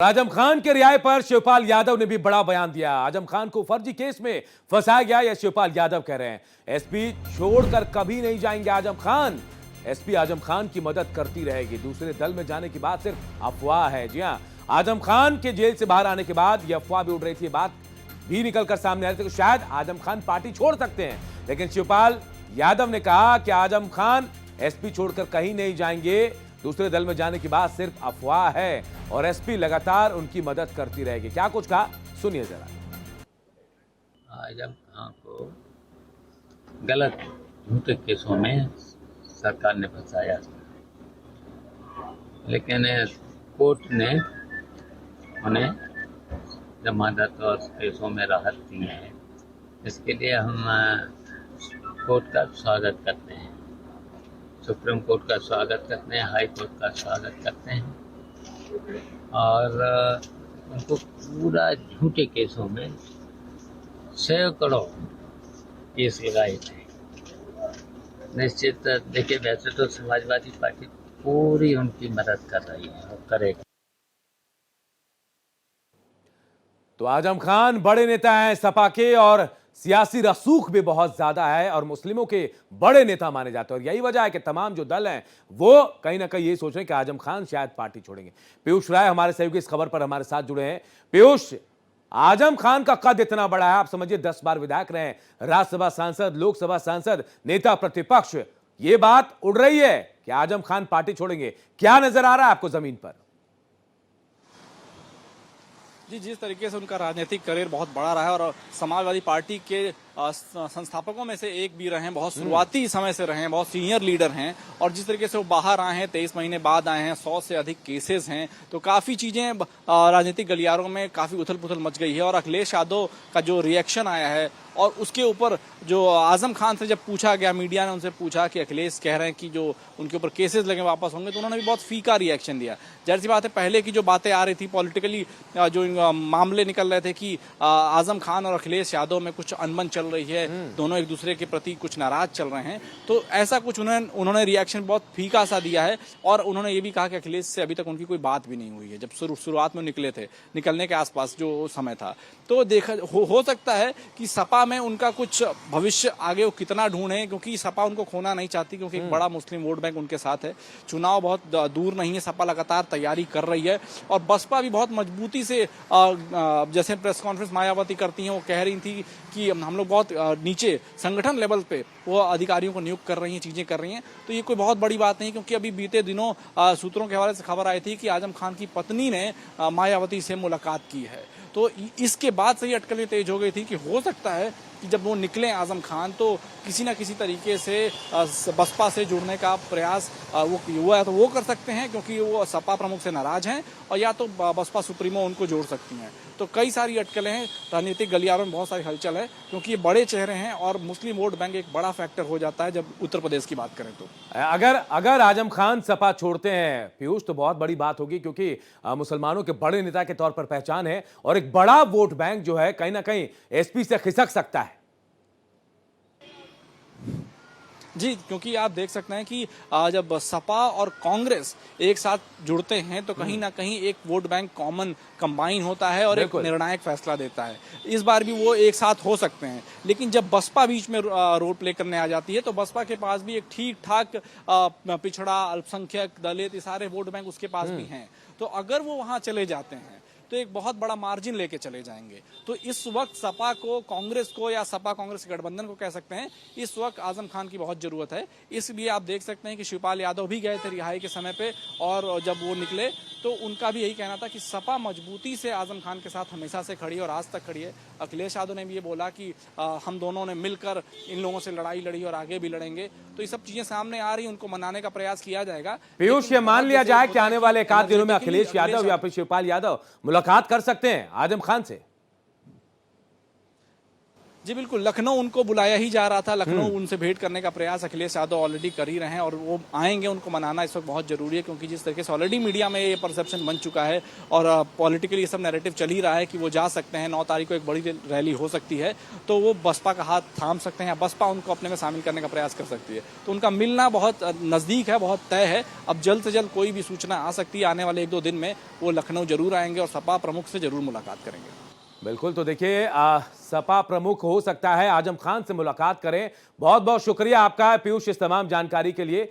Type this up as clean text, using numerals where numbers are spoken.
आजम खान के रिहाई पर शिवपाल यादव ने भी बड़ा बयान दिया। आजम खान को फर्जी केस में फंसाया गया, यह शिवपाल यादव कह रहे हैं। एसपी छोड़कर कभी नहीं जाएंगे आजम खान। एसपी आजम खान की मदद करती रहेगी। दूसरे दल में जाने की बात सिर्फ अफवाह है। जी हां, आजम खान के जेल से बाहर आने के बाद यह अफवाह भी उड़ रही थी, बात भी निकलकर सामने आ रही थी कि शायद आजम खान पार्टी छोड़ सकते हैं। लेकिन शिवपाल यादव ने कहा कि आजम खान एसपी छोड़कर कहीं नहीं जाएंगे। दूसरे दल में जाने की बात सिर्फ अफवाह है और एसपी लगातार उनकी मदद करती रहेगी। क्या कुछ कहा, सुनिए जरा। आजम खान को गलत झूठे केसों में सरकार ने फंसाया, लेकिन कोर्ट ने उन्हें जमानत और केसों में राहत दी है। इसके लिए हम कोर्ट का स्वागत करते हैं, सुप्रीम कोर्ट का स्वागत करते हैं, हाई कोर्ट का स्वागत करते हैं। और उनको पूरा झूठे केसों में सैकड़ों केस लगाए थे। निश्चित देखिए, वैसे तो समाजवादी पार्टी पूरी उनकी मदद कर रही है और करेगी। तो आजम खान बड़े नेता हैं सपा के और सियासी रसूख भी बहुत ज्यादा है और मुस्लिमों के बड़े नेता माने जाते हैं। और यही वजह है कि तमाम जो दल हैं वो कहीं ना कहीं ये सोच रहे हैं कि आजम खान शायद पार्टी छोड़ेंगे। पीयूष राय हमारे सहयोगी इस खबर पर हमारे साथ जुड़े हैं। पीयूष, आजम खान का कद इतना बड़ा है, आप समझिए 10 बार विधायक रहे, राज्यसभा सांसद, लोकसभा सांसद, नेता प्रतिपक्ष। ये बात उड़ रही है कि आजम खान पार्टी छोड़ेंगे। क्या नजर आ रहा है आपको जमीन पर? जी, जिस तरीके से उनका राजनीतिक करियर बहुत बड़ा रहा है और समाजवादी पार्टी के संस्थापकों में से एक भी रहे हैं, बहुत शुरुआती समय से रहे हैं, बहुत सीनियर लीडर हैं। और जिस तरीके से वो बाहर आए हैं, 23 महीने बाद आए हैं, 100 से अधिक केसेस हैं, तो काफ़ी चीज़ें राजनीतिक गलियारों में काफ़ी उथल पुथल मच गई है। और अखिलेश यादव का जो रिएक्शन आया है और उसके ऊपर जो आजम खान से जब पूछा गया, मीडिया ने उनसे पूछा कि अखिलेश कह रहे हैं कि जो उनके ऊपर केसेस लगे वापस होंगे, तो उन्होंने भी बहुत फीका रिएक्शन दिया। जाहिर सी बात है, पहले की जो बातें आ रही थी पॉलिटिकली, जो मामले निकल रहे थे कि आजम खान और अखिलेश यादव में कुछ अनबन चल रही है, दोनों एक दूसरे के प्रति कुछ नाराज चल रहे हैं, तो ऐसा कुछ उन्होंने रिएक्शन बहुत फीका सा दिया है। और उन्होंने ये भी कहा कि अखिलेश से अभी तक उनकी कोई बात भी नहीं हुई है, जब शुरुआत में निकले थे, निकलने के आसपास जो समय था। तो देखा हो सकता है कि सपा में उनका कुछ भविष्य आगे वो कितना ढूंढे, क्योंकि सपा उनको खोना नहीं चाहती, क्योंकि एक बड़ा मुस्लिम वोट बैंक उनके साथ है। चुनाव बहुत दूर नहीं है, सपा लगातार तैयारी कर रही है। और बसपा भी बहुत मजबूती से, जैसे प्रेस कॉन्फ्रेंस मायावती करती हैं, वो कह रही थी कि हम लोग बहुत नीचे संगठन लेवल पे वो अधिकारियों को नियुक्त कर रही हैं, चीजें कर रही हैं। तो ये कोई बहुत बड़ी बात नहीं, क्योंकि अभी बीते दिनों सूत्रों के हवाले से खबर आई थी कि आजम खान की पत्नी ने मायावती से मुलाकात की है। तो इसके बाद से ही अटकलें तेज हो गई थी कि हो सकता है कि जब वो निकले आजम खान, तो किसी ना किसी तरीके से बसपा से जुड़ने का प्रयास वो या तो वो कर सकते हैं, क्योंकि वो सपा प्रमुख से नाराज हैं, और या तो बसपा सुप्रीमो उनको जोड़ सकती हैं। तो कई सारी अटकलें हैं, राजनीतिक गलियारों में बहुत सारी हलचल है, क्योंकि ये बड़े चेहरे हैं और मुस्लिम वोट बैंक एक बड़ा फैक्टर हो जाता है जब उत्तर प्रदेश की बात करें तो। अगर आजम खान सपा छोड़ते हैं पीयूष, तो बहुत बड़ी बात होगी, क्योंकि मुसलमानों के बड़े नेता के तौर पर पहचान है और एक बड़ा वोट बैंक जो है कहीं ना कहीं एसपी से खिसक सकता है। जी, क्योंकि आप देख सकते हैं कि जब सपा और कांग्रेस एक साथ जुड़ते हैं, तो कहीं ना कहीं एक वोट बैंक कॉमन कंबाइन होता है और एक निर्णायक फैसला देता है। इस बार भी वो एक साथ हो सकते हैं। लेकिन जब बसपा बीच में रोल प्ले करने आ जाती है, तो बसपा के पास भी एक ठीक ठाक पिछड़ा, अल्पसंख्यक, दलित, ये सारे वोट बैंक उसके पास भी हैं। तो अगर वो वहां चले जाते हैं तो एक बहुत बड़ा मार्जिन लेके चले जाएंगे। तो इस वक्त सपा को, कांग्रेस को, या सपा कांग्रेस गठबंधन को कह सकते हैं, इस वक्त आजम खान की बहुत जरूरत है। इसलिए आप देख सकते हैं कि शिवपाल यादव भी गए थे रिहाई के समय पे, और जब वो निकले तो उनका भी यही कहना था कि सपा मजबूती से आजम खान के साथ हमेशा से खड़ी है और आज तक खड़ी है। अखिलेश यादव ने भी ये बोला कि हम दोनों ने मिलकर इन लोगों से लड़ाई लड़ी और आगे भी लड़ेंगे। तो ये सब चीजें सामने आ रही, उनको मनाने का प्रयास किया जाएगा। पीयूष, ये मान लिया जाए कि आने वाले एक आध दिनों में अखिलेश यादव या फिर शिवपाल यादव मुलाकात कर सकते हैं आजम खान से? जी बिल्कुल, लखनऊ उनको बुलाया ही जा रहा था। लखनऊ उनसे भेंट करने का प्रयास अखिलेश यादव ऑलरेडी कर ही रहे हैं और वो आएंगे। उनको मनाना इस वक्त बहुत जरूरी है, क्योंकि जिस तरीके से ऑलरेडी मीडिया में ये परसेप्शन बन चुका है और पॉलिटिकली ये सब नैरेटिव चल ही रहा है कि वो जा सकते हैं, 9 तारीख को एक बड़ी रैली हो सकती है, तो वो बसपा का हाथ थाम सकते हैं या बसपा उनको अपने में शामिल करने का प्रयास कर सकती है। तो उनका मिलना बहुत नजदीक है, बहुत तय है। अब जल्द से जल्द कोई भी सूचना आ सकती है, आने वाले 1-2 दिन में वो लखनऊ जरूर आएंगे और सपा प्रमुख से जरूर मुलाकात करेंगे। बिल्कुल, तो देखिए सपा प्रमुख हो सकता है आजम खान से मुलाकात करें। बहुत बहुत शुक्रिया आपका पीयूष इस तमाम जानकारी के लिए।